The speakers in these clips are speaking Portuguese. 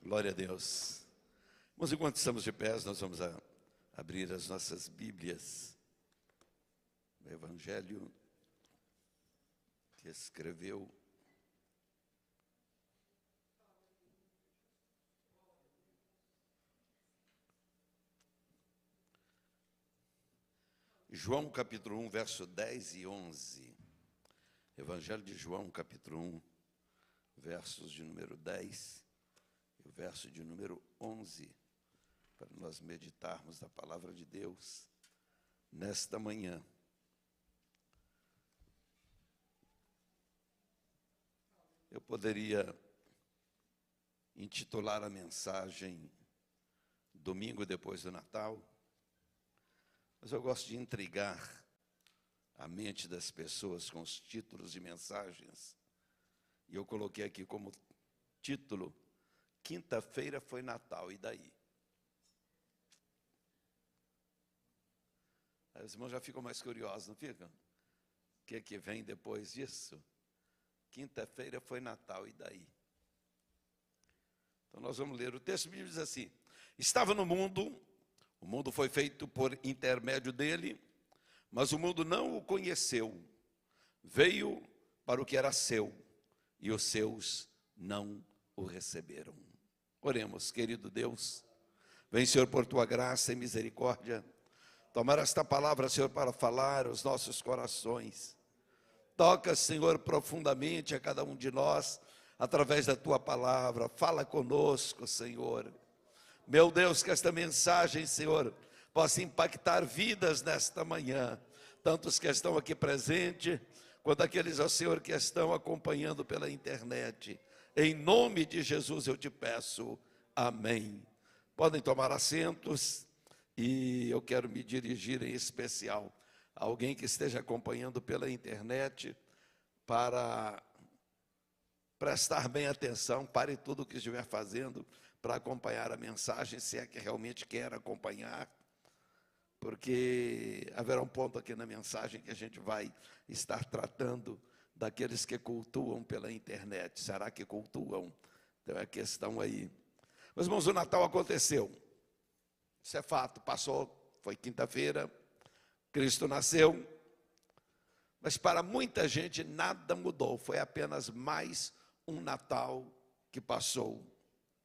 Glória a Deus. Mas enquanto estamos de pé, nós vamos abrir as nossas Bíblias. O Evangelho que escreveu João capítulo 1, verso 10 e 11. Evangelho de João capítulo 1, versos de número 10 e o verso de número 11, para nós meditarmos da palavra de Deus nesta manhã. Eu poderia intitular a mensagem Domingo depois do Natal, mas eu gosto de intrigar a mente das pessoas com os títulos de mensagens. E eu coloquei aqui como título, Quinta-feira foi Natal, e daí? Aí os irmãos já ficam mais curiosos, não ficam? O que é que vem depois disso? Quinta-feira foi Natal, e daí? Então nós vamos ler, o texto bíblico diz assim: estava no mundo, o mundo foi feito por intermédio dele, mas o mundo não o conheceu. Veio para o que era seu, e os seus não o receberam. Oremos, querido Deus, vem, Senhor, por tua graça e misericórdia, tomar esta palavra, Senhor, para falar aos nossos corações. Toca, Senhor, profundamente a cada um de nós, através da tua palavra. Fala conosco, Senhor. Meu Deus, que esta mensagem, Senhor, possa impactar vidas nesta manhã, tanto os que estão aqui presentes, quanto aqueles, ó Senhor, que estão acompanhando pela internet. Em nome de Jesus eu te peço, amém. Podem tomar assentos, e eu quero me dirigir em especial a alguém que esteja acompanhando pela internet, para prestar bem atenção, pare tudo o que estiver fazendo, para acompanhar a mensagem, se é que realmente quer acompanhar, porque haverá um ponto aqui na mensagem que a gente vai estar tratando daqueles que cultuam pela internet. Será que cultuam? Então é a questão aí. Meus irmãos, o Natal aconteceu. Isso é fato, passou, foi quinta-feira, Cristo nasceu, mas para muita gente nada mudou, foi apenas mais um Natal que passou.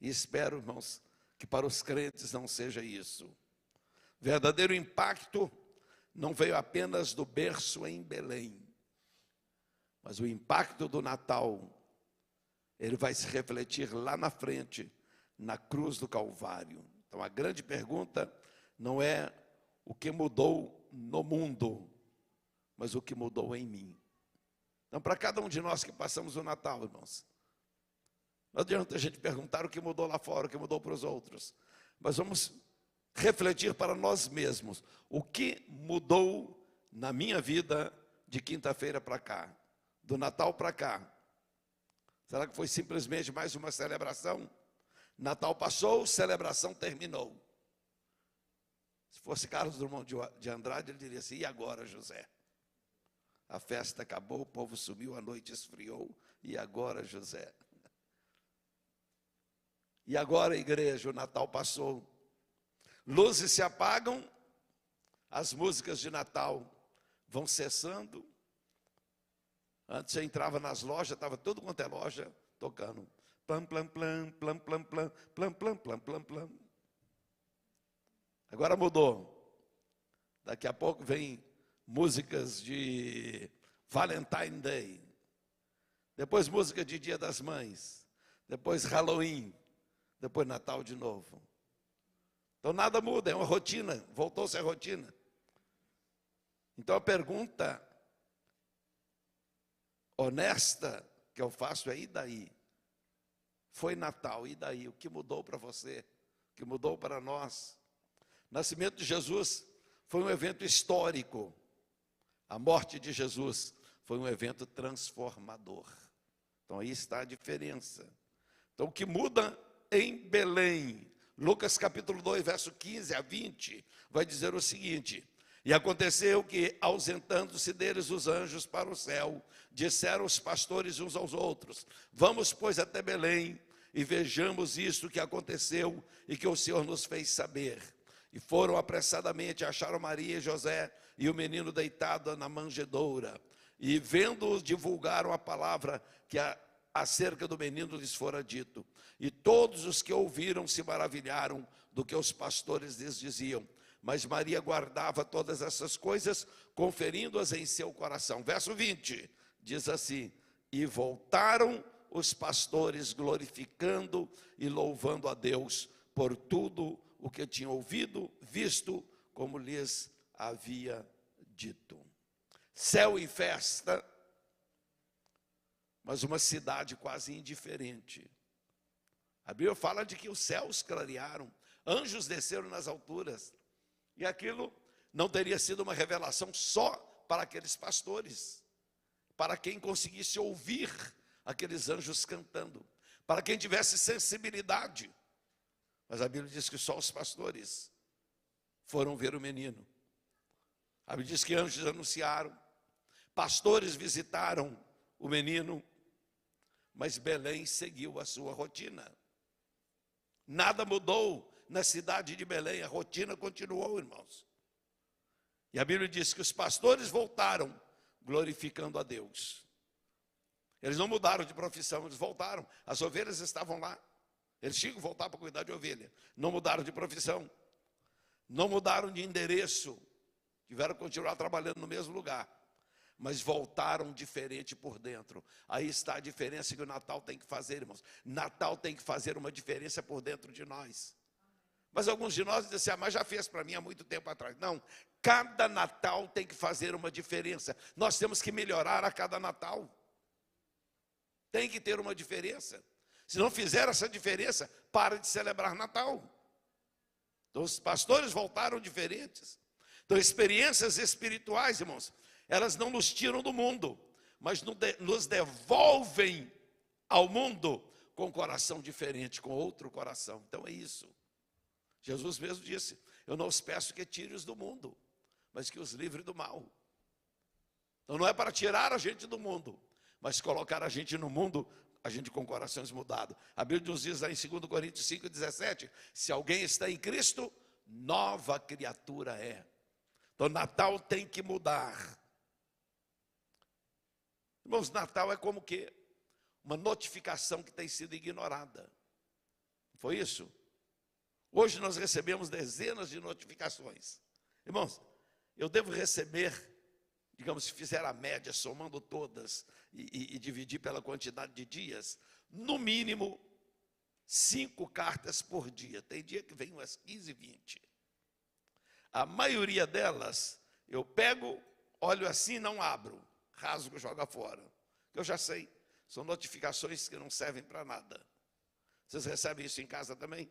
E espero, irmãos, que para os crentes não seja isso. Verdadeiro impacto não veio apenas do berço em Belém, mas o impacto do Natal, ele vai se refletir lá na frente, na cruz do Calvário. Então a grande pergunta não é o que mudou no mundo, mas o que mudou em mim. Então, para cada um de nós que passamos o Natal, irmãos, não adianta a gente perguntar o que mudou lá fora, o que mudou para os outros, mas vamos refletir para nós mesmos, o que mudou na minha vida de quinta-feira para cá, do Natal para cá. Será que foi simplesmente mais uma celebração? Natal passou, celebração terminou. Se fosse Carlos Drummond de Andrade, ele diria assim: e agora, José? A festa acabou, o povo sumiu, a noite esfriou, e agora, José? E agora, igreja, o Natal passou. Luzes se apagam, as músicas de Natal vão cessando. Antes eu entrava nas lojas, estava tudo quanto é loja tocando. Plam, plam, plam, plam, plam, plam, plam, plam, plam, plam, plam. Agora mudou. Daqui a pouco vem músicas de Valentine Day. Depois música de Dia das Mães. Depois Halloween. Depois Natal de novo. Então nada muda, é uma rotina, voltou-se a rotina. Então a pergunta honesta que eu faço é: e daí? Foi Natal, e daí? O que mudou para você? O que mudou para nós? O nascimento de Jesus foi um evento histórico. A morte de Jesus foi um evento transformador. Então aí está a diferença. Então o que muda em Belém, Lucas capítulo 2, verso 15 a 20, vai dizer o seguinte: e aconteceu que, ausentando-se deles os anjos para o céu, disseram os pastores uns aos outros: vamos, pois, até Belém, e vejamos isto que aconteceu e que o Senhor nos fez saber. E foram apressadamente, acharam Maria e José e o menino deitado na manjedoura. E vendo-os, divulgaram a palavra que acerca do menino lhes fora dito. E todos os que ouviram se maravilharam do que os pastores lhes diziam. Mas Maria guardava todas essas coisas, conferindo-as em seu coração. Verso 20, diz assim: e voltaram os pastores glorificando e louvando a Deus por tudo o que tinham ouvido, visto, como lhes havia dito. Céu e festa, mas uma cidade quase indiferente. A Bíblia fala de que os céus clarearam, anjos desceram nas alturas, e aquilo não teria sido uma revelação só para aqueles pastores, para quem conseguisse ouvir aqueles anjos cantando, para quem tivesse sensibilidade. Mas a Bíblia diz que só os pastores foram ver o menino. A Bíblia diz que anjos anunciaram, pastores visitaram o menino, mas Belém seguiu a sua rotina. Nada mudou na cidade de Belém, a rotina continuou, irmãos. E a Bíblia diz que os pastores voltaram glorificando a Deus. Eles não mudaram de profissão, eles voltaram. As ovelhas estavam lá. Eles tinham que voltar para cuidar de ovelha. Não mudaram de profissão. Não mudaram de endereço. Tiveram que continuar trabalhando no mesmo lugar. Mas voltaram diferente por dentro. Aí está a diferença que o Natal tem que fazer, irmãos. Natal tem que fazer uma diferença por dentro de nós. Mas alguns de nós dizem assim, mas já fez para mim há muito tempo atrás. Não, cada Natal tem que fazer uma diferença. Nós temos que melhorar a cada Natal. Tem que ter uma diferença. Se não fizer essa diferença, para de celebrar Natal. Então os pastores voltaram diferentes. Então experiências espirituais, irmãos, elas não nos tiram do mundo, mas nos devolvem ao mundo com um coração diferente, com outro coração. Então é isso. Jesus mesmo disse, eu não os peço que tire-os do mundo, mas que os livre do mal. Então não é para tirar a gente do mundo, mas colocar a gente no mundo, a gente com corações mudados. A Bíblia nos diz lá em 2 Coríntios 5,17, se alguém está em Cristo, nova criatura é. Então Natal tem que mudar. Irmãos, Natal é como que uma notificação que tem sido ignorada. Foi isso? Hoje nós recebemos dezenas de notificações. Irmãos, eu devo receber, digamos, se fizer a média, somando todas e dividir pela quantidade de dias, no mínimo 5 cartas por dia. Tem dia que vem umas 15, 20. A maioria delas, eu pego, olho assim, não abro, rasgo, jogo fora. Eu já sei, são notificações que não servem para nada. Vocês recebem isso em casa também?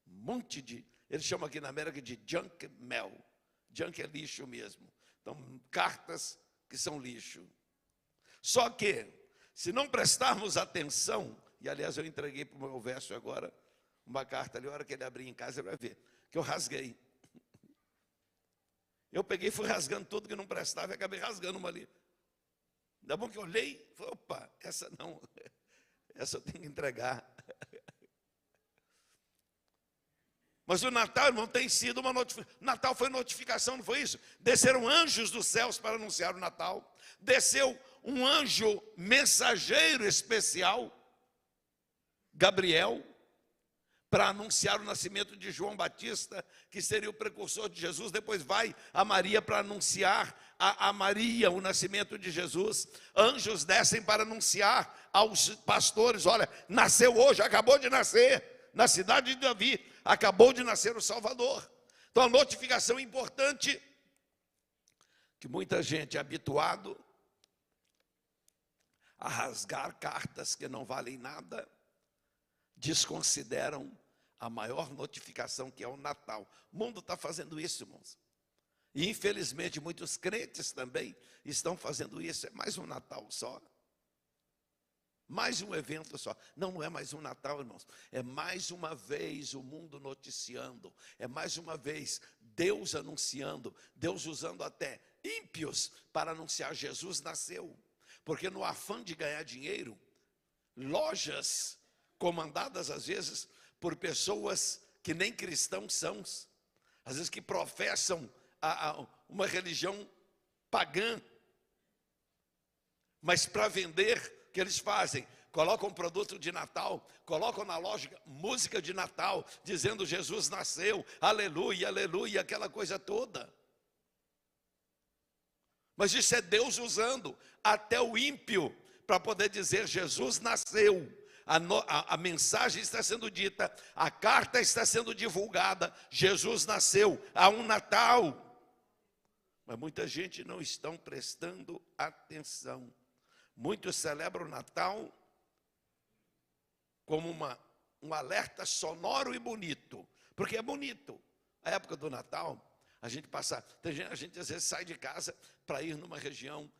Um monte de, eles chamam aqui na América de junk mail. Junk é lixo mesmo. Então, cartas que são lixo. Só que, se não prestarmos atenção, e aliás eu entreguei para o meu verso agora, uma carta ali, a hora que ele abrir em casa, ele vai ver, que eu rasguei. Eu peguei e fui rasgando tudo que não prestava e acabei rasgando uma ali. Ainda bom que eu olhei, falei, opa, essa não, essa eu tenho que entregar. Mas o Natal, irmão, tem sido uma notificação. Natal foi notificação, não foi isso? Desceram anjos dos céus para anunciar o Natal. Desceu um anjo mensageiro especial, Gabriel, para anunciar o nascimento de João Batista, que seria o precursor de Jesus. Depois vai a Maria para anunciar a Maria o nascimento de Jesus. Anjos descem para anunciar aos pastores, olha, nasceu hoje, acabou de nascer, na cidade de Davi, acabou de nascer o Salvador. Então a notificação é importante, que muita gente é habituado a rasgar cartas que não valem nada, desconsideram a maior notificação que é o Natal. O mundo está fazendo isso, irmãos. E infelizmente muitos crentes também estão fazendo isso. É mais um Natal só. Mais um evento só. Não, não é mais um Natal, irmãos. É mais uma vez o mundo noticiando. É mais uma vez Deus anunciando. Deus usando até ímpios para anunciar Jesus nasceu. Porque no afã de ganhar dinheiro, lojas comandadas às vezes por pessoas que nem cristãos são, às vezes que professam uma religião pagã, mas para vender, o que eles fazem? Colocam um produto de Natal, colocam na loja música de Natal, dizendo Jesus nasceu, aleluia, aleluia, aquela coisa toda. Mas isso é Deus usando até o ímpio para poder dizer Jesus nasceu. A mensagem está sendo dita, a carta está sendo divulgada, Jesus nasceu, há um Natal. Mas muita gente não está prestando atenção. Muitos celebram o Natal como um alerta sonoro e bonito, porque é bonito. A época do Natal, a gente a gente às vezes sai de casa para ir numa região,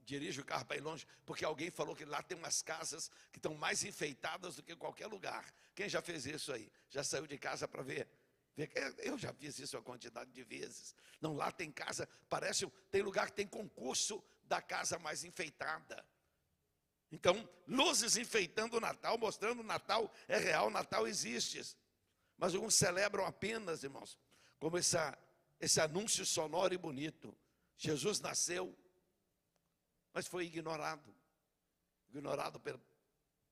dirige o carro para ir longe, porque alguém falou que lá tem umas casas que estão mais enfeitadas do que qualquer lugar. Quem já fez isso aí? Já saiu de casa para ver? Eu já fiz isso uma quantidade de vezes. Não, lá tem casa, tem lugar que tem concurso da casa mais enfeitada. Então, luzes enfeitando o Natal, mostrando o Natal é real, o Natal existe. Mas alguns celebram apenas, irmãos, como esse anúncio sonoro e bonito. Jesus nasceu, mas foi ignorado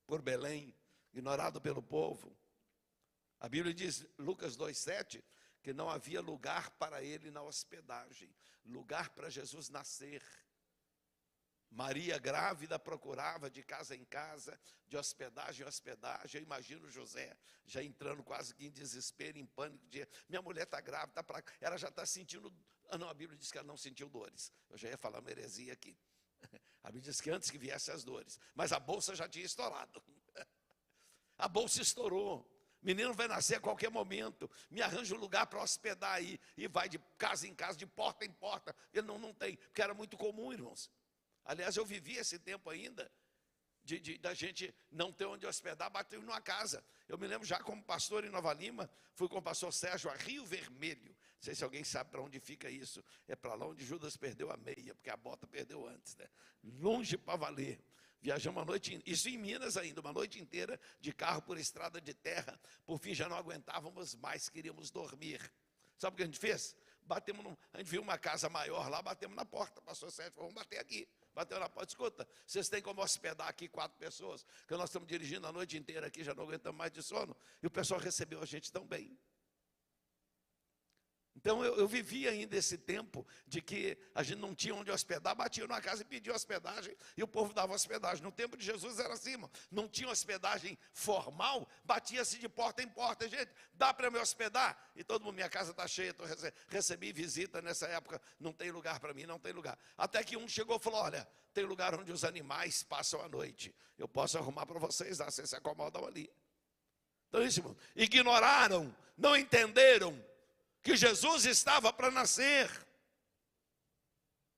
por Belém, ignorado pelo povo. A Bíblia diz, Lucas 2,7, que não havia lugar para ele na hospedagem, lugar para Jesus nascer. Maria grávida procurava de casa em casa, de hospedagem em hospedagem. Eu imagino José já entrando quase que em desespero, em pânico, de minha mulher está grávida, ela já está sentindo. Não, a Bíblia diz que ela não sentiu dores. Eu já ia falar uma heresia aqui. A Bíblia diz que antes que viessem as dores, mas a bolsa já tinha estourado. A bolsa estourou. Menino vai nascer a qualquer momento. Me arranja um lugar para hospedar aí. E vai de casa em casa, de porta em porta. Ele não tem, porque era muito comum, irmãos. Aliás, eu vivi esse tempo ainda, da gente não ter onde hospedar, bateu numa casa. Eu me lembro já como pastor em Nova Lima, fui com o pastor Sérgio a Rio Vermelho. Não sei se alguém sabe para onde fica isso. É para lá onde Judas perdeu a meia, porque a bota perdeu antes, né? Longe para valer. Viajamos uma noite, isso em Minas ainda, uma noite inteira de carro por estrada de terra. Por fim já não aguentávamos mais, queríamos dormir. Sabe o que a gente fez? A gente viu uma casa maior lá, batemos na porta. Pastor Sérgio falou, vamos bater aqui. Bateu na porta, escuta, vocês têm como hospedar aqui 4 pessoas, que nós estamos dirigindo a noite inteira aqui, já não aguentamos mais de sono. E o pessoal recebeu a gente tão bem. Então eu vivi ainda esse tempo de que a gente não tinha onde hospedar, batia numa casa e pedia hospedagem, e o povo dava hospedagem. No tempo de Jesus era assim, irmão. Não tinha hospedagem formal, batia-se de porta em porta. Gente, dá para me hospedar? E todo mundo, minha casa está cheia, recebi visita nessa época, não tem lugar para mim, não tem lugar. Até que um chegou e falou, olha, tem lugar onde os animais passam a noite. Eu posso arrumar para vocês, vocês se acomodam ali. Então isso, irmão, ignoraram, não entenderam que Jesus estava para nascer.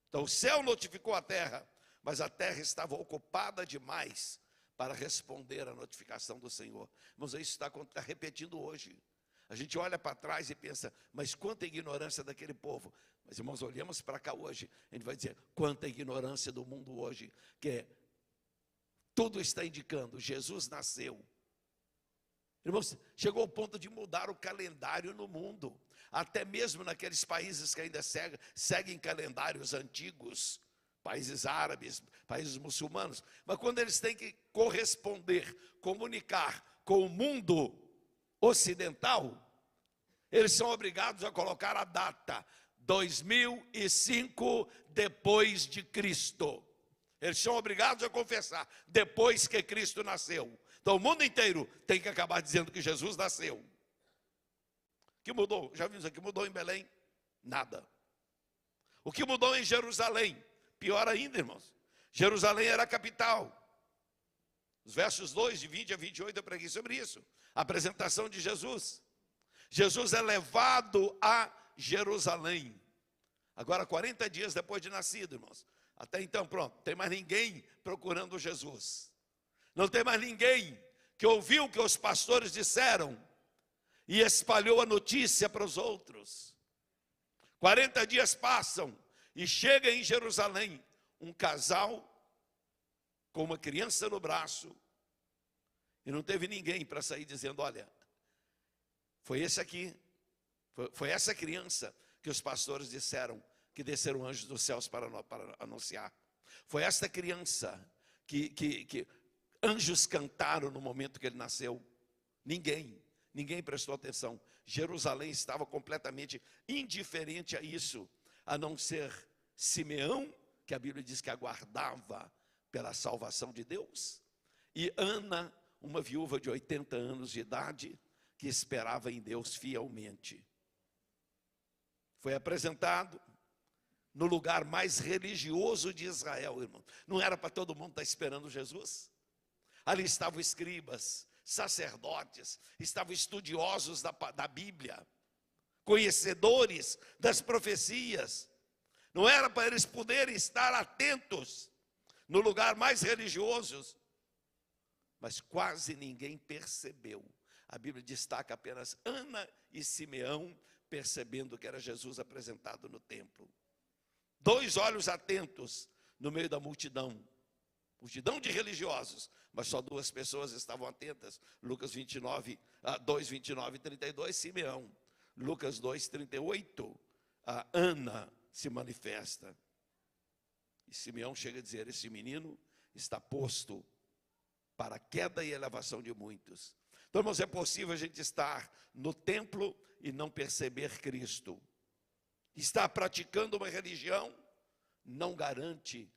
Então o céu notificou a terra, mas a terra estava ocupada demais para responder à notificação do Senhor. Irmãos, isso está repetindo hoje. A gente olha para trás e pensa, mas quanta ignorância daquele povo. Mas irmãos, olhamos para cá hoje, a gente vai dizer, quanta ignorância do mundo hoje, tudo está indicando, Jesus nasceu. Irmãos, chegou ao ponto de mudar o calendário no mundo. Até mesmo naqueles países que ainda seguem calendários antigos, países árabes, países muçulmanos. Mas quando eles têm que corresponder, comunicar com o mundo ocidental, eles são obrigados a colocar a data 2005 depois de Cristo. Eles são obrigados a confessar depois que Cristo nasceu. Então o mundo inteiro tem que acabar dizendo que Jesus nasceu. O que mudou? Já vimos aqui, mudou em Belém? Nada. O que mudou em Jerusalém? Pior ainda, irmãos. Jerusalém era a capital. Os versos 2, de 20 a 28, eu preguei sobre isso. A apresentação de Jesus. Jesus é levado a Jerusalém. Agora, 40 dias depois de nascido, irmãos. Até então, pronto, não tem mais ninguém procurando Jesus. Não tem mais ninguém que ouviu o que os pastores disseram e espalhou a notícia para os outros. 40 dias passam e chega em Jerusalém um casal com uma criança no braço E não teve ninguém para sair dizendo, olha, foi esse aqui, foi essa criança que os pastores disseram que desceram anjos dos céus para anunciar. Foi esta criança que anjos cantaram no momento que ele nasceu. Ninguém prestou atenção. Jerusalém estava completamente indiferente a isso, a não ser Simeão, que a Bíblia diz que aguardava pela salvação de Deus, e Ana, uma viúva de 80 anos de idade, que esperava em Deus fielmente. Foi apresentado no lugar mais religioso de Israel, irmão. Não era para todo mundo estar esperando Jesus? Ali estavam escribas, sacerdotes, estavam estudiosos da Bíblia, conhecedores das profecias. Não era para eles poderem estar atentos no lugar mais religioso, mas quase ninguém percebeu. A Bíblia destaca apenas Ana e Simeão percebendo que era Jesus apresentado no templo. 2 olhos atentos no meio da multidão de religiosos, mas só 2 pessoas estavam atentas. Lucas 29, 2, 29 e 32, Simeão. Lucas 2, 38, Ana se manifesta. E Simeão chega a dizer, esse menino está posto para a queda e elevação de muitos. Então, irmãos, é possível a gente estar no templo e não perceber Cristo. Estar praticando uma religião não garante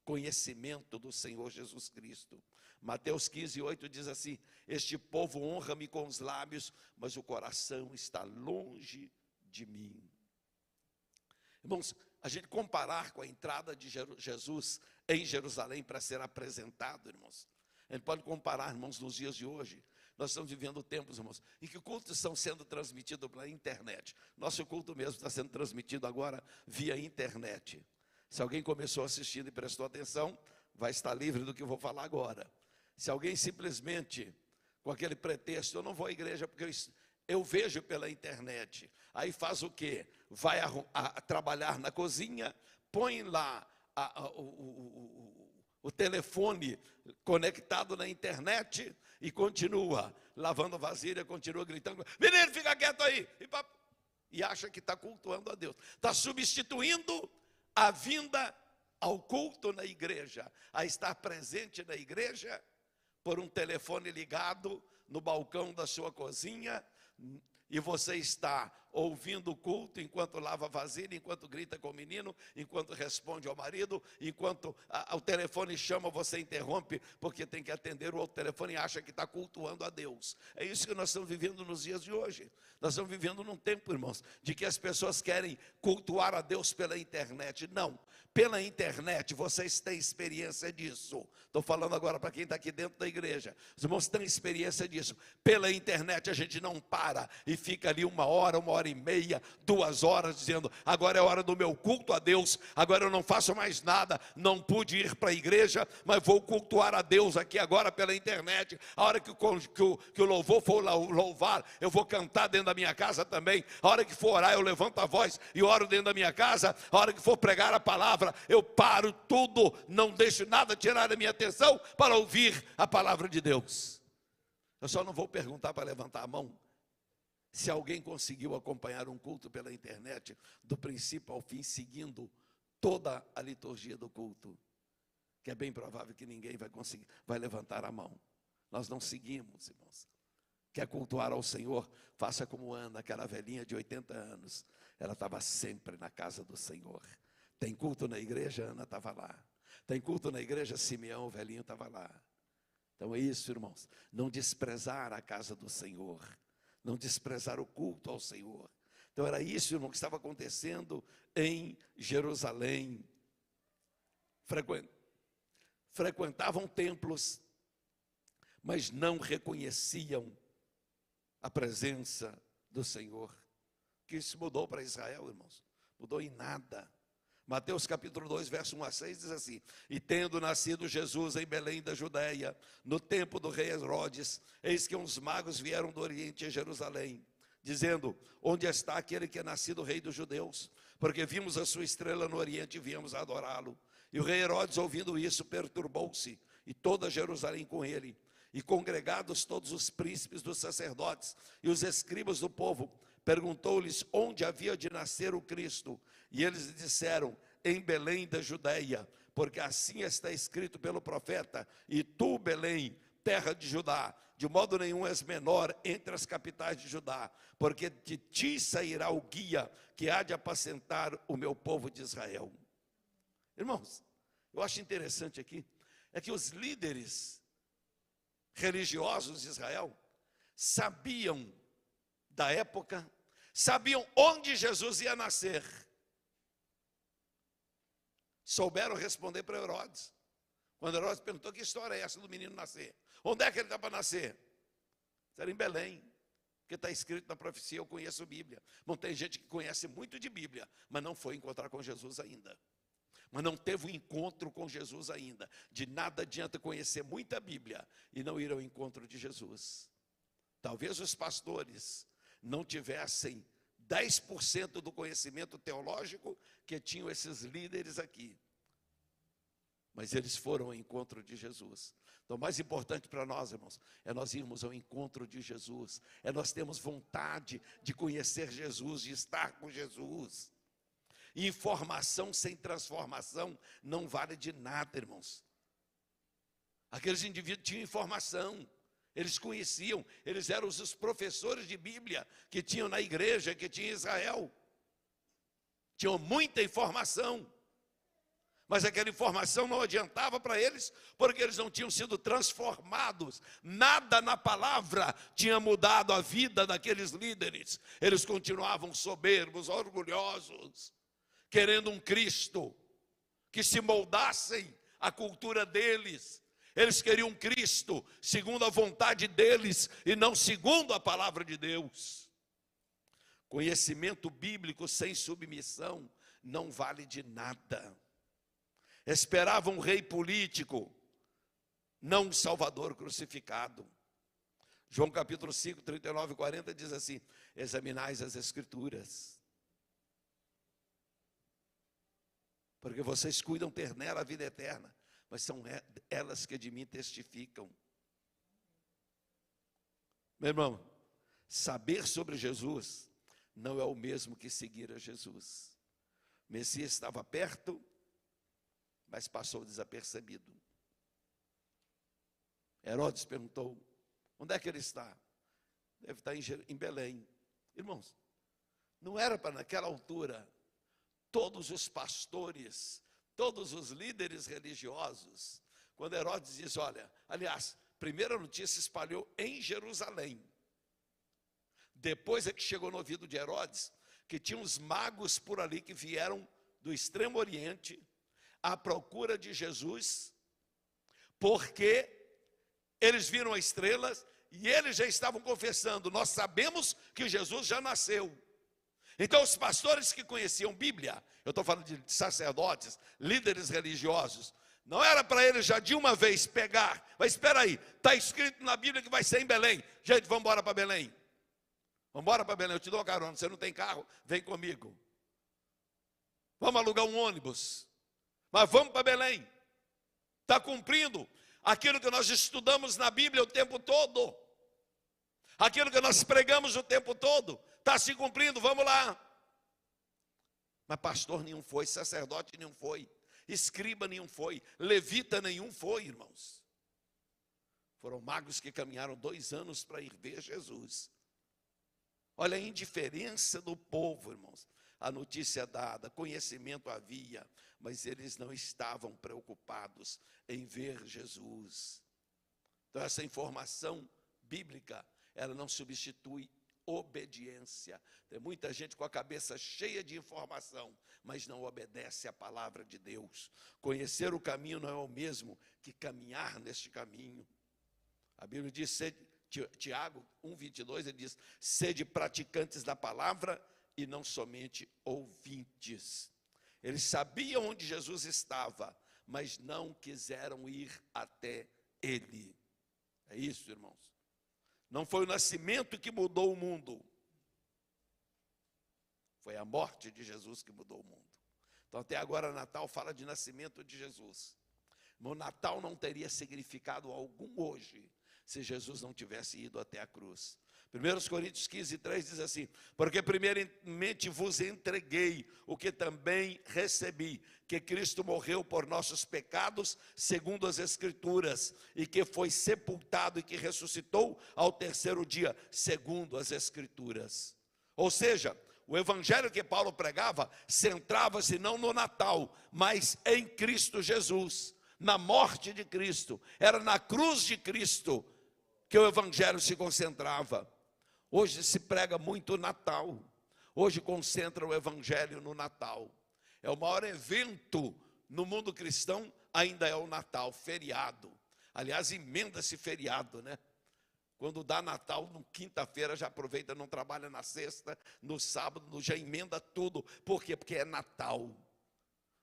conhecimento do Senhor Jesus Cristo. Mateus 15, 8 diz assim, este povo honra-me com os lábios, mas o coração está longe de mim. Irmãos, a gente comparar com a entrada de Jesus em Jerusalém para ser apresentado, irmãos, a gente pode comparar, irmãos, nos dias de hoje. Nós estamos vivendo tempos, irmãos, em que cultos estão sendo transmitidos pela internet. Nosso culto mesmo está sendo transmitido agora via internet. Se alguém começou assistindo e prestou atenção, vai estar livre do que eu vou falar agora. Se alguém simplesmente, com aquele pretexto, eu não vou à igreja porque eu vejo pela internet, aí faz o quê? Vai a trabalhar na cozinha, põe lá o telefone conectado na internet e continua lavando vasilha, continua gritando, menino, fica quieto aí, e acha que está cultuando a Deus, está substituindo a vinda ao culto na igreja, a estar presente na igreja, por um telefone ligado no balcão da sua cozinha, e você está ouvindo o culto enquanto lava a vasilha, enquanto grita com o menino, enquanto responde ao marido, enquanto o telefone chama, você interrompe, porque tem que atender o outro telefone e acha que está cultuando a Deus. É isso que nós estamos vivendo nos dias de hoje. Nós estamos vivendo num tempo, irmãos, de que as pessoas querem cultuar a Deus pela internet. Não, pela internet vocês têm experiência disso. Estou falando agora para quem está aqui dentro da igreja. Os irmãos têm experiência disso. Pela internet a gente não para e fica ali 1 hora e meia, 2 horas, dizendo, agora é hora do meu culto a Deus, agora eu não faço mais nada, não pude ir para a igreja, mas vou cultuar a Deus aqui agora pela internet. A hora que o louvor for louvar, eu vou cantar dentro da minha casa também. A hora que for orar, eu levanto a voz e oro dentro da minha casa. A hora que for pregar a palavra, eu paro tudo, não deixo nada tirar a minha atenção para ouvir a palavra de Deus. Eu só não vou perguntar para levantar a mão se alguém conseguiu acompanhar um culto pela internet, do princípio ao fim, seguindo toda a liturgia do culto, que é bem provável que ninguém vai levantar a mão. Nós não seguimos, irmãos. Quer cultuar ao Senhor? Faça como Ana, aquela velhinha de 80 anos. Ela estava sempre na casa do Senhor. Tem culto na igreja? Ana estava lá. Tem culto na igreja? Simeão, o velhinho, estava lá. Então é isso, irmãos. Não desprezar a casa do Senhor. Não desprezar o culto ao Senhor. Então era isso, irmão, que estava acontecendo em Jerusalém. Frequentavam templos, mas não reconheciam a presença do Senhor. Que isso mudou para Israel, irmãos? Mudou em nada. Mateus capítulo 2, verso 1 a 6 diz assim, e tendo nascido Jesus em Belém da Judeia, no tempo do rei Herodes, eis que uns magos vieram do Oriente a Jerusalém, dizendo, onde está aquele que é nascido rei dos judeus? Porque vimos a sua estrela no Oriente e viemos adorá-lo. E o rei Herodes, ouvindo isso, perturbou-se, e toda Jerusalém com ele. E congregados todos os príncipes dos sacerdotes e os escribas do povo, perguntou-lhes onde havia de nascer o Cristo. E eles lhe disseram: em Belém da Judeia, porque assim está escrito pelo profeta: e tu, Belém, terra de Judá, de modo nenhum és menor entre as capitais de Judá, porque de ti sairá o guia que há de apacentar o meu povo de Israel. Irmãos, eu acho interessante aqui, é que os líderes religiosos de Israel sabiam da época, sabiam onde Jesus ia nascer. Souberam responder para Herodes. Quando Herodes perguntou: que história é essa do menino nascer? Onde é que ele está para nascer? Era em Belém, porque está escrito na profecia. Eu conheço a Bíblia. Bom, tem gente que conhece muito de Bíblia, mas não foi encontrar com Jesus ainda. Mas não teve um encontro com Jesus ainda. De nada adianta conhecer muita Bíblia e não ir ao encontro de Jesus. Talvez os pastores não tivessem 10% do conhecimento teológico que tinham esses líderes aqui. Mas eles foram ao encontro de Jesus. Então, o mais importante para nós, irmãos, é nós irmos ao encontro de Jesus. É nós termos vontade de conhecer Jesus, de estar com Jesus. Informação sem transformação não vale de nada, irmãos. Aqueles indivíduos tinham informação, eles conheciam, eles eram os professores de Bíblia que tinham na igreja, que tinha em Israel. Tinham muita informação, mas aquela informação não adiantava para eles, porque eles não tinham sido transformados. Nada na palavra tinha mudado a vida daqueles líderes. Eles continuavam soberbos, orgulhosos, querendo um Cristo que se moldassem à cultura deles. Eles queriam um Cristo segundo a vontade deles e não segundo a palavra de Deus. Conhecimento bíblico sem submissão não vale de nada. Esperavam um rei político, não um Salvador crucificado. João capítulo 5, 39 e 40 diz assim: examinais as Escrituras, porque vocês cuidam ter nela a vida eterna, mas são elas que de mim testificam. Meu irmão, saber sobre Jesus não é o mesmo que seguir a Jesus. O Messias estava perto, mas passou desapercebido. Herodes perguntou: onde é que ele está? Deve estar em Belém. Irmãos, não era para naquela altura todos os pastores, todos os líderes religiosos, quando Herodes diz: olha, aliás, primeira notícia se espalhou em Jerusalém. Depois é que chegou no ouvido de Herodes que tinha uns magos por ali que vieram do Extremo Oriente à procura de Jesus, porque eles viram as estrelas e eles já estavam confessando: nós sabemos que Jesus já nasceu. Então os pastores que conheciam Bíblia, eu estou falando de sacerdotes, líderes religiosos, não era para eles já de uma vez pegar: mas espera aí, está escrito na Bíblia que vai ser em Belém. Gente, vamos embora para Belém. Vamos embora para Belém, eu te dou uma carona, você não tem carro? Vem comigo. Vamos alugar um ônibus. Mas vamos para Belém. Está cumprindo aquilo que nós estudamos na Bíblia o tempo todo. Aquilo que nós pregamos o tempo todo. Está se cumprindo, vamos lá. Mas pastor nenhum foi, sacerdote nenhum foi, escriba nenhum foi, levita nenhum foi, irmãos. Foram magos que caminharam 2 anos para ir ver Jesus. Olha a indiferença do povo, irmãos. A notícia dada, conhecimento havia, mas eles não estavam preocupados em ver Jesus. Então essa informação bíblica, ela não substitui obediência. Tem muita gente com a cabeça cheia de informação, mas não obedece à palavra de Deus. Conhecer o caminho não é o mesmo que caminhar neste caminho. A Bíblia diz, Tiago 1,22, ele diz: sede praticantes da palavra e não somente ouvintes. Eles sabiam onde Jesus estava, mas não quiseram ir até ele. É isso, irmãos. Não foi o nascimento que mudou o mundo, foi a morte de Jesus que mudou o mundo. Então até agora Natal fala de nascimento de Jesus. O Natal não teria significado algum hoje se Jesus não tivesse ido até a cruz. 1 Coríntios 15:3 diz assim: porque primeiramente vos entreguei o que também recebi, que Cristo morreu por nossos pecados, segundo as Escrituras, e que foi sepultado e que ressuscitou ao terceiro dia, segundo as Escrituras. Ou seja, o evangelho que Paulo pregava centrava-se não no Natal, mas em Cristo Jesus, na morte de Cristo. Era na cruz de Cristo que o evangelho se concentrava. Hoje se prega muito o Natal. Hoje concentra o evangelho no Natal. É o maior evento no mundo cristão, ainda é o Natal, feriado. Aliás, emenda-se feriado, né? Quando dá Natal, no quinta-feira já aproveita, não trabalha na sexta, no sábado já emenda tudo. Por quê? Porque é Natal.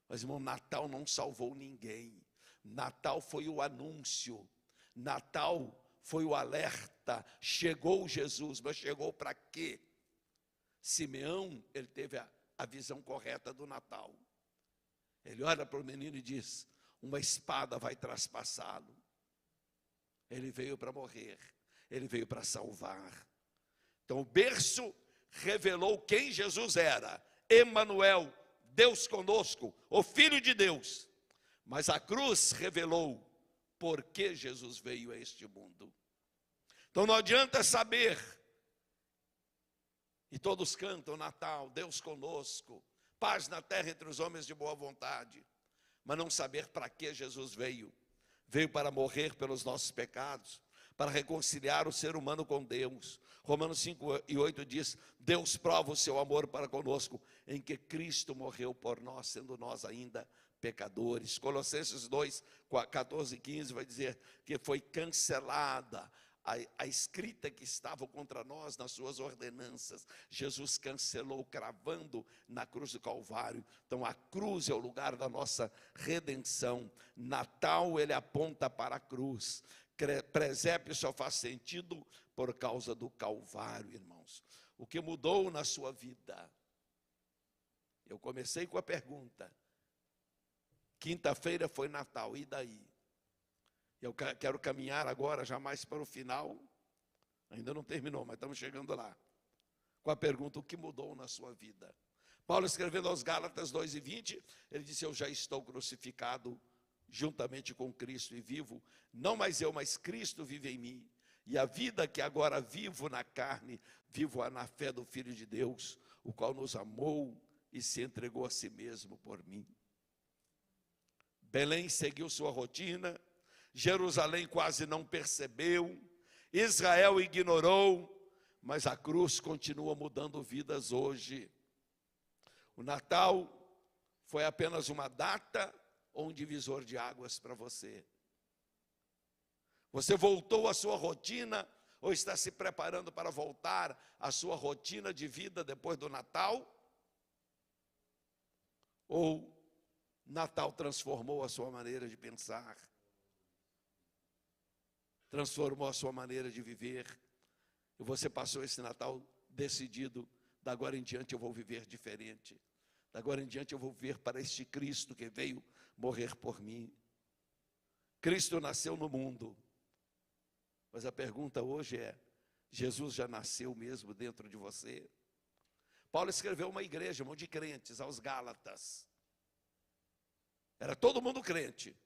Mas, irmão, Natal não salvou ninguém. Natal foi o anúncio. Natal foi o alerta. Chegou Jesus, mas chegou para quê? Simeão, ele teve a visão correta do Natal. Ele olha para o menino e diz: uma espada vai traspassá-lo. Ele veio para morrer. Ele veio para salvar. Então o berço revelou quem Jesus era. Emanuel, Deus conosco, o Filho de Deus. Mas a cruz revelou por que Jesus veio a este mundo. Então não adianta saber, e todos cantam Natal, Deus conosco, paz na terra entre os homens de boa vontade, mas não saber para que Jesus veio. Veio para morrer pelos nossos pecados, para reconciliar o ser humano com Deus. Romanos 5:8 diz: Deus prova o seu amor para conosco, em que Cristo morreu por nós, sendo nós ainda pecadores. Colossenses 2:14-15 vai dizer que foi cancelada a escrita que estava contra nós nas suas ordenanças. Jesus cancelou, cravando na cruz do Calvário. Então a cruz é o lugar da nossa redenção. Natal, ele aponta para a cruz. Presépio só faz sentido por causa do Calvário, irmãos. O que mudou na sua vida? Eu comecei com a pergunta. Quinta-feira foi Natal, e daí? Eu quero caminhar agora, já mais para o final. Ainda não terminou, mas estamos chegando lá. Com a pergunta: o que mudou na sua vida? Paulo, escrevendo aos Gálatas 2:20, ele disse: eu já estou crucificado juntamente com Cristo e vivo, não mais eu, mas Cristo vive em mim. E a vida que agora vivo na carne, vivo-a na fé do Filho de Deus, o qual nos amou e se entregou a si mesmo por mim. Belém seguiu sua rotina, Jerusalém quase não percebeu, Israel ignorou, mas a cruz continua mudando vidas hoje. O Natal foi apenas uma data ou um divisor de águas para você? Você voltou à sua rotina ou está se preparando para voltar à sua rotina de vida depois do Natal? Ou Natal transformou a sua maneira de pensar? Transformou a sua maneira de viver? E você passou esse Natal decidido: da agora em diante eu vou viver diferente. Da agora em diante eu vou viver para este Cristo que veio morrer por mim. Cristo nasceu no mundo, mas a pergunta hoje é: Jesus já nasceu mesmo dentro de você? Paulo escreveu uma igreja, um monte de crentes, aos Gálatas. Era todo mundo crente,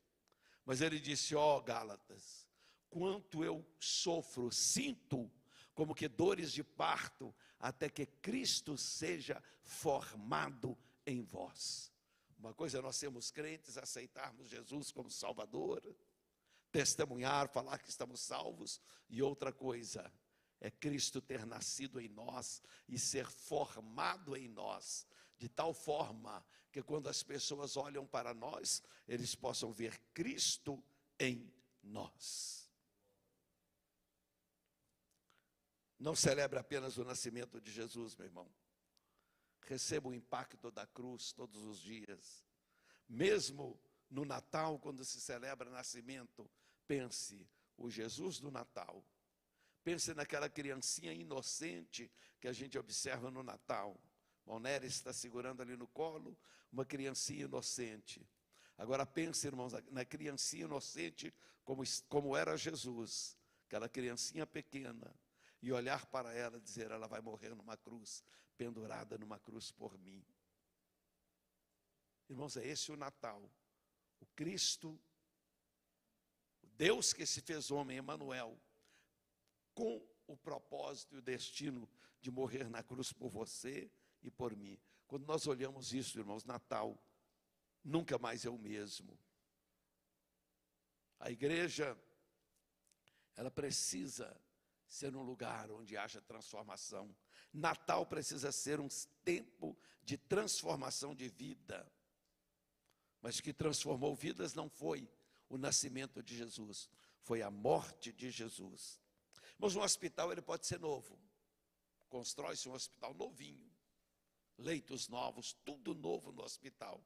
mas ele disse: ó Gálatas, quanto eu sofro, sinto como que dores de parto, até que Cristo seja formado em vós. Uma coisa é nós sermos crentes, aceitarmos Jesus como Salvador, testemunhar, falar que estamos salvos, e outra coisa é Cristo ter nascido em nós e ser formado em nós, de tal forma que quando as pessoas olham para nós, eles possam ver Cristo em nós. Não celebre apenas o nascimento de Jesus, meu irmão. Receba o impacto da cruz todos os dias. Mesmo no Natal, quando se celebra nascimento, pense: o Jesus do Natal. Pense naquela criancinha inocente que a gente observa no Natal. Monéria está segurando ali no colo uma criancinha inocente. Agora pense, irmãos, na criancinha inocente como era Jesus, aquela criancinha pequena, e olhar para ela e dizer, ela vai morrer numa cruz, pendurada numa cruz por mim. Irmãos, é esse o Natal. O Cristo, o Deus que se fez homem, Emanuel, com o propósito e o destino de morrer na cruz por você e por mim. Quando nós olhamos isso, irmãos, Natal nunca mais é o mesmo. A igreja, ela precisa ser um lugar onde haja transformação. Natal precisa ser um tempo de transformação de vida. Mas que transformou vidas não foi o nascimento de Jesus, foi a morte de Jesus. Mas um hospital, ele pode ser novo. Constrói-se um hospital novinho, leitos novos, tudo novo no hospital.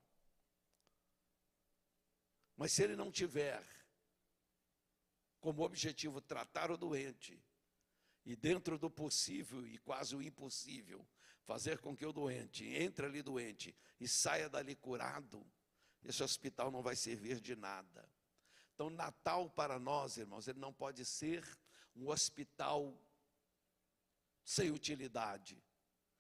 Mas se ele não tiver como objetivo tratar o doente, e dentro do possível e quase o impossível, fazer com que o doente entre ali doente e saia dali curado, esse hospital não vai servir de nada. Então, Natal para nós, irmãos, ele não pode ser um hospital sem utilidade,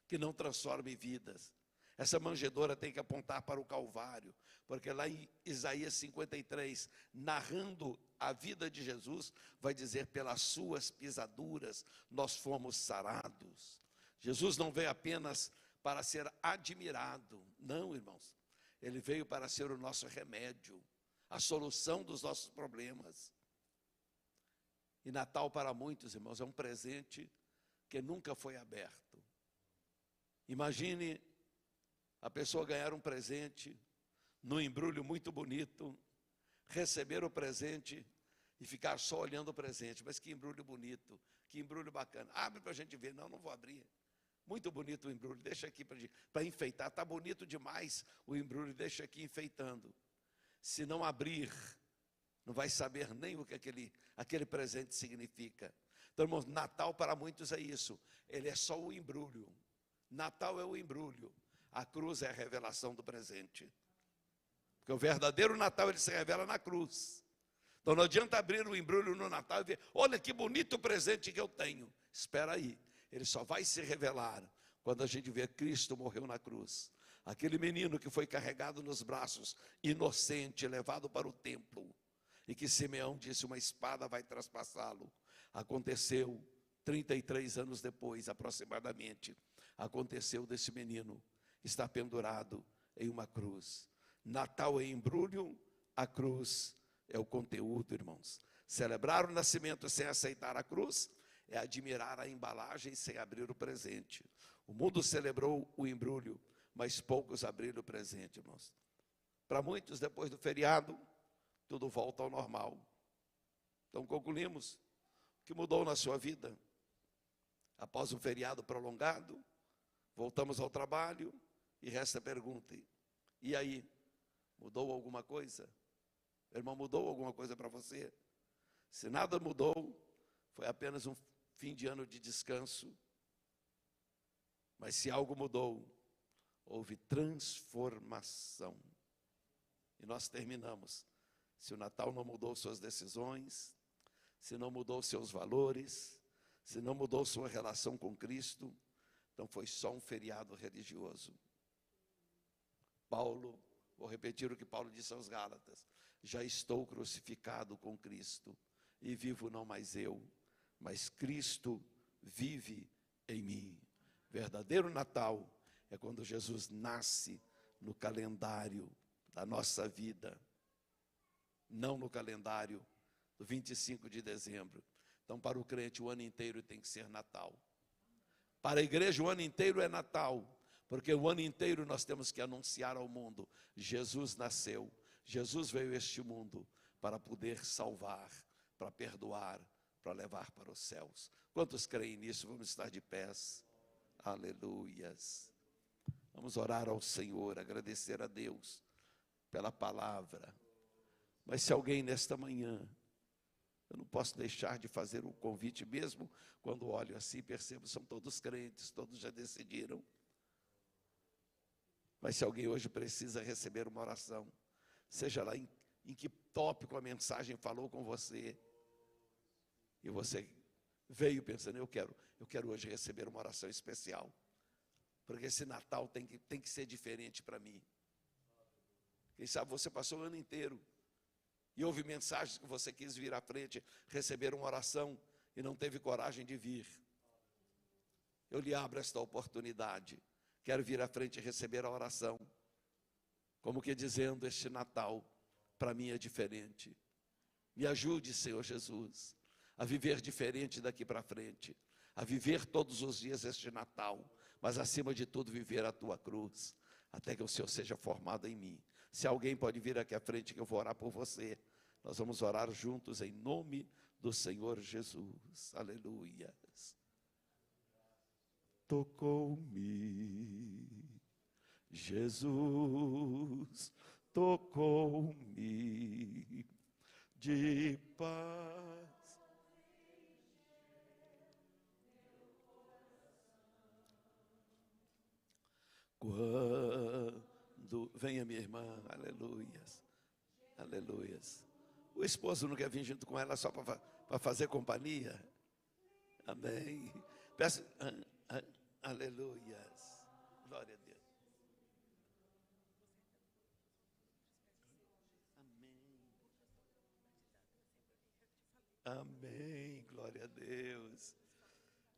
que não transforme vidas. Essa manjedoura tem que apontar para o Calvário, porque lá em Isaías 53, narrando a vida de Jesus, vai dizer, pelas suas pisaduras nós fomos sarados. Jesus não veio apenas para ser admirado, não, irmãos. Ele veio para ser o nosso remédio, a solução dos nossos problemas. E Natal para muitos, irmãos, é um presente que nunca foi aberto. Imagine a pessoa ganhar um presente, num embrulho muito bonito, receber o presente e ficar só olhando o presente. Mas que embrulho bonito, que embrulho bacana. Abre para a gente ver. Não, não vou abrir. Muito bonito o embrulho, deixa aqui para enfeitar. Está bonito demais o embrulho, deixa aqui enfeitando. Se não abrir, não vai saber nem o que aquele presente significa. Então, irmãos, Natal para muitos é isso. Ele é só o embrulho. Natal é o embrulho. A cruz é a revelação do presente. Porque o verdadeiro Natal, ele se revela na cruz. Então não adianta abrir o embrulho no Natal e ver, olha que bonito presente que eu tenho. Espera aí, ele só vai se revelar quando a gente vê Cristo morreu na cruz. Aquele menino que foi carregado nos braços, inocente, levado para o templo, e que Simeão disse, uma espada vai traspassá-lo. Aconteceu 33 anos depois, aproximadamente, aconteceu desse menino estar pendurado em uma cruz. Natal é embrulho, a cruz é o conteúdo, irmãos. Celebrar o nascimento sem aceitar a cruz é admirar a embalagem sem abrir o presente. O mundo celebrou o embrulho, mas poucos abriram o presente, irmãos. Para muitos, depois do feriado, tudo volta ao normal. Então concluímos o que mudou na sua vida. Após um feriado prolongado, voltamos ao trabalho e resta a pergunta, e aí, mudou alguma coisa? Irmão, mudou alguma coisa para você? Se nada mudou, foi apenas um fim de ano de descanso. Mas se algo mudou, houve transformação. E nós terminamos. Se o Natal não mudou suas decisões, se não mudou seus valores, se não mudou sua relação com Cristo, então foi só um feriado religioso. Paulo, vou repetir o que Paulo disse aos Gálatas, já estou crucificado com Cristo, e vivo não mais eu, mas Cristo vive em mim. Verdadeiro Natal é quando Jesus nasce no calendário da nossa vida, não no calendário do 25 de dezembro. Então, para o crente, o ano inteiro tem que ser Natal. Para a igreja, o ano inteiro é Natal, porque o ano inteiro nós temos que anunciar ao mundo, Jesus nasceu, Jesus veio a este mundo para poder salvar, para perdoar, para levar para os céus. Quantos creem nisso? Vamos estar de pés. Aleluias. Vamos orar ao Senhor, agradecer a Deus pela palavra. Mas se alguém nesta manhã, eu não posso deixar de fazer um convite, mesmo quando olho assim, percebo, são todos crentes, todos já decidiram. Mas se alguém hoje precisa receber uma oração, seja lá em que tópico a mensagem falou com você, e você veio pensando, eu quero hoje receber uma oração especial, porque esse Natal tem que ser diferente para mim. Quem sabe você passou o ano inteiro e houve mensagens que você quis vir à frente, receber uma oração e não teve coragem de vir. Eu lhe abro esta oportunidade. Quero vir à frente e receber a oração. Como que dizendo, este Natal para mim é diferente. Me ajude, Senhor Jesus, a viver diferente daqui para frente, a viver todos os dias este Natal, mas acima de tudo viver a tua cruz, até que o Senhor seja formado em mim. Se alguém pode vir aqui à frente que eu vou orar por você, nós vamos orar juntos em nome do Senhor Jesus. Aleluia. Tocou-me, Jesus, tocou-me de paz. Quando venha minha irmã, aleluias, aleluias. O esposo não quer vir junto com ela só para fazer companhia? Amém. Peço, aleluias, glória a Deus. Amém. Amém, glória a Deus.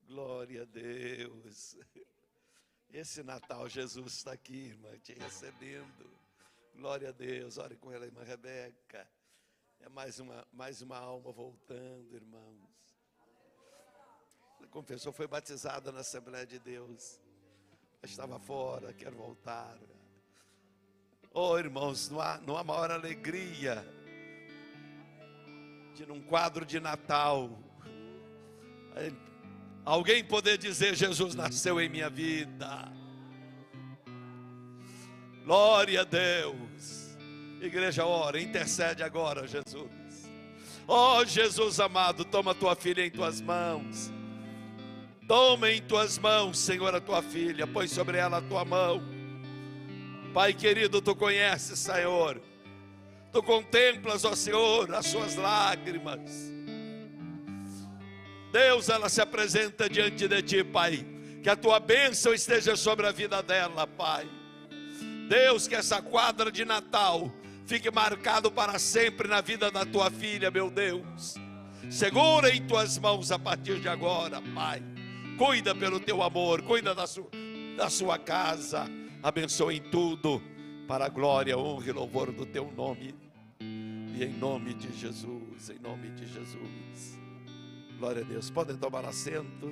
Glória a Deus. Esse Natal, Jesus está aqui, irmã, te recebendo. Glória a Deus. Ore com ela, irmã Rebeca. É mais uma alma voltando, irmãos. Ela confessou, foi batizada na Assembleia de Deus. Estava fora, quer voltar. Oh, irmãos, não há maior alegria de num quadro de Natal alguém poder dizer, Jesus nasceu em minha vida. Glória a Deus. Igreja, ora, intercede agora, Jesus. Oh, Jesus amado, toma tua filha em tuas mãos. Toma em tuas mãos, Senhor, a tua filha. Põe sobre ela a tua mão. Pai querido, tu conheces, Senhor. Tu contemplas, ó Senhor, as suas lágrimas. Deus, ela se apresenta diante de ti, Pai. Que a tua bênção esteja sobre a vida dela, Pai. Deus, que essa quadra de Natal fique marcado para sempre na vida da tua filha, meu Deus. Segura em tuas mãos a partir de agora, Pai. Cuida pelo teu amor, cuida da sua casa. Abençoa em tudo, para a glória, honra e louvor do teu nome. E em nome de Jesus, em nome de Jesus. Glória a Deus. Podem tomar assento.